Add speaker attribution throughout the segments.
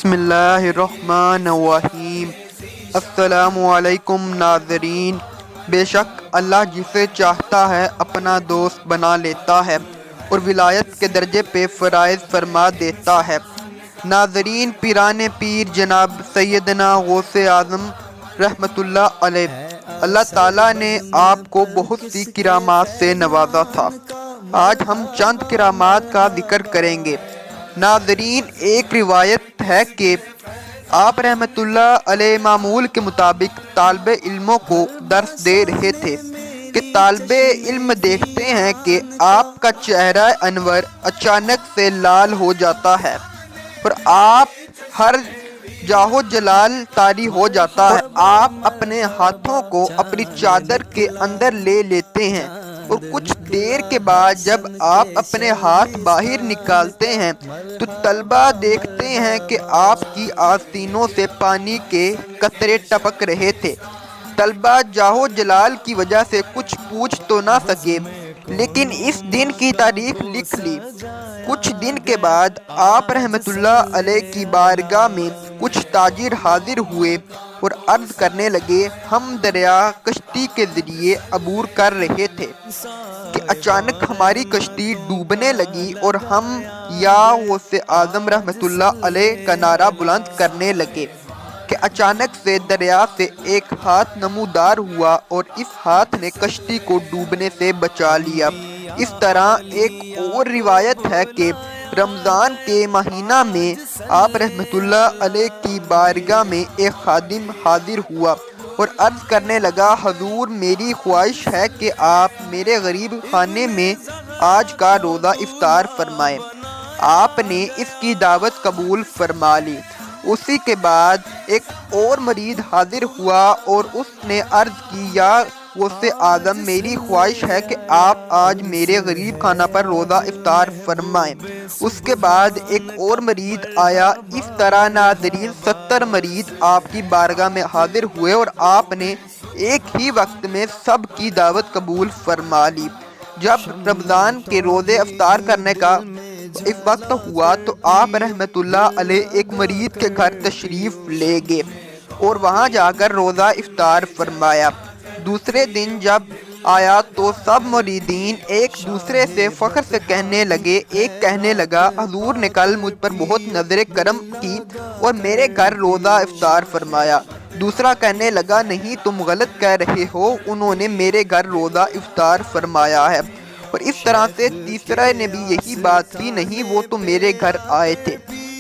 Speaker 1: بسم اللہ الرحمن الرحیم۔ السلام علیکم ناظرین۔ بے شک اللہ جسے چاہتا ہے اپنا دوست بنا لیتا ہے اور ولایت کے درجے پہ فائز فرما دیتا ہے۔ ناظرین، پیران پیر جناب سیدنا غوث اعظم رحمۃ اللہ علیہ، اللہ تعالیٰ نے آپ کو بہت سی کرامات سے نوازا تھا۔ آج ہم چند کرامات کا ذکر کریں گے۔ ناظرین، ایک روایت ہے کہ آپ رحمۃ اللہ علیہ معمول کے مطابق طالب علموں کو درس دے رہے تھے کہ طالب علم دیکھتے ہیں کہ آپ کا چہرہ انور اچانک سے لال ہو جاتا ہے اور آپ ہر جاہو جلال طاری ہو جاتا ہے۔ آپ اپنے ہاتھوں کو اپنی چادر کے اندر لے لیتے ہیں اور کچھ دیر کے بعد جب آپ اپنے ہاتھ باہر نکالتے ہیں تو طلبہ دیکھتے ہیں کہ آپ کی آستینوں سے پانی کے قطرے ٹپک رہے تھے۔ طلبہ جاہو جلال کی وجہ سے کچھ پوچھ تو نہ سکے، لیکن اس دن کی تاریخ لکھ لی۔ کچھ دن کے بعد آپ رحمۃ اللہ علیہ کی بارگاہ میں کچھ تاجر حاضر ہوئے اور عرض کرنے لگے، ہم دریا کشتی کے ذریعے عبور کر رہے تھے کہ اچانک ہماری کشتی ڈوبنے لگی اور ہم یا غوث اعظم رحمۃ اللہ علیہ کا نعرہ بلند کرنے لگے کہ اچانک سے دریا سے ایک ہاتھ نمودار ہوا اور اس ہاتھ نے کشتی کو ڈوبنے سے بچا لیا۔ اس طرح ایک اور روایت ہے کہ رمضان کے مہینہ میں آپ رحمۃ اللہ علیہ کی بارگاہ میں ایک خادم حاضر ہوا اور عرض کرنے لگا، حضور میری خواہش ہے کہ آپ میرے غریب خانے میں آج کا روزہ افطار فرمائیں۔ آپ نے اس کی دعوت قبول فرما لی۔ اسی کے بعد ایک اور مریض حاضر ہوا اور اس نے عرض کی، یا غوث اعظم میری خواہش ہے کہ آپ آج میرے غریب خانہ پر روزہ افطار فرمائیں۔ اس کے بعد ایک اور مریض آیا۔ اس طرح ناظرین 70 مریض آپ کی بارگاہ میں حاضر ہوئے اور آپ نے ایک ہی وقت میں سب کی دعوت قبول فرما لی۔ جب رمضان کے روزے افطار کرنے کا اس وقت ہوا تو آپ رحمۃ اللہ علیہ ایک مریض کے گھر تشریف لے گئے اور وہاں جا کر روزہ افطار فرمایا۔ دوسرے دن جب آیا تو سب مریدین ایک دوسرے سے فخر سے کہنے لگے۔ ایک کہنے لگا، حضور نے کل مجھ پر بہت نظر کرم کی اور میرے گھر روزہ افطار فرمایا۔ دوسرا کہنے لگا، نہیں تم غلط کہہ رہے ہو، انہوں نے میرے گھر روزہ افطار فرمایا ہے۔ اور اس طرح سے تیسرے نے بھی یہی بات کی، نہیں وہ تو میرے گھر آئے تھے۔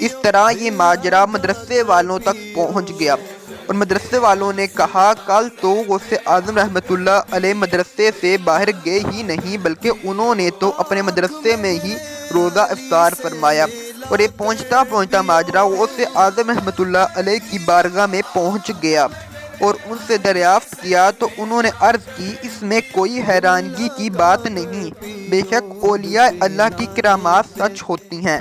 Speaker 1: اس طرح یہ ماجرا مدرسے والوں تک پہنچ گیا اور مدرسے والوں نے کہا، کل تو غوث اعظم رحمۃ اللہ علیہ مدرسے سے باہر گئے ہی نہیں بلکہ انہوں نے تو اپنے مدرسے میں ہی روزہ افطار فرمایا۔ اور یہ پہنچتا پہنچتا ماجرا غوث اعظم رحمۃ اللہ علیہ کی بارگاہ میں پہنچ گیا اور ان سے دریافت کیا تو انہوں نے عرض کی، اس میں کوئی حیرانگی کی بات نہیں، بے شک اولیاء اللہ کی کرامات سچ ہوتی ہیں۔